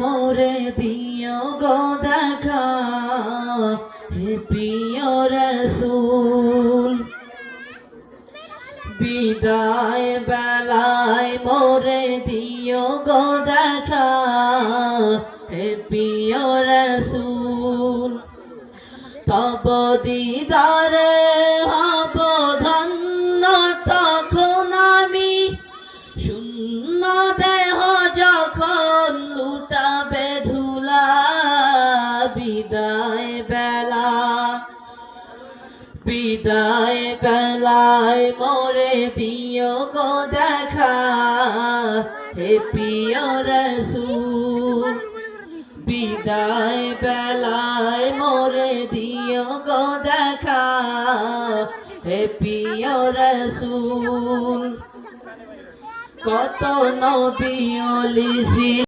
মোরে দিও গো দেখা হে প্রিয় রাসূল বিদায় বেলায় মোরে দিও গো দেখা হে প্রিয় রাসূল তব দিদারে হব ধন্য তখন আমি শূন্য দেহ যখন লুটাবে ধুলা বিদায় বেলায় মোরে দিও গো দেখা হে প্রিয় রাসূল বিদায় বেলায় মোরে দিও গো দেখা হে প্রিয় রাসূল কত নবী ওলি